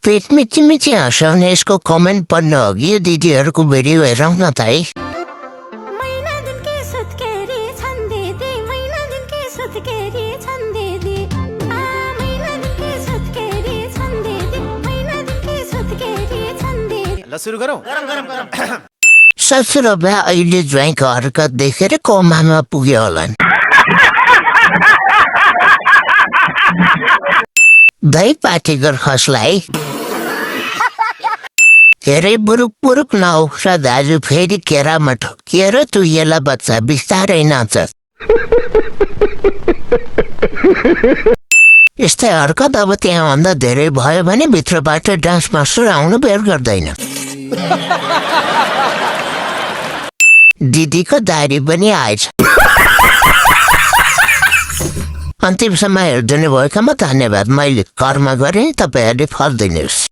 पेट मिची मिची हँसाउने यसको कमेन्ट पढ्न अघि यो दिदीहरूको भिडियो हेरौँ न त है। ल सुरु गरौँ। ससुर बा अहिले ज्वाइँको हरकत देखेर कोमामा पुग्यो होलान्। दही पाटेको खसलाई हेरै बुरुक बुरुक नउख्रा दाजु फेरि केरामा ठोकिएर तुहिएला बच्चा बिस्तारै नाच। यस्तै हरकत अब त्यहाँभन्दा धेरै भयो भने भित्रबाट डान्स मास्टर आउनु बेर गर्दैन। दिदीको दारी पनि आएछ। अन्तिमसम्म हेरिदिनु भएकोमा धन्यवाद। मैले कर्म गरेँ, तपाईँहरूले फल दिनुहोस्।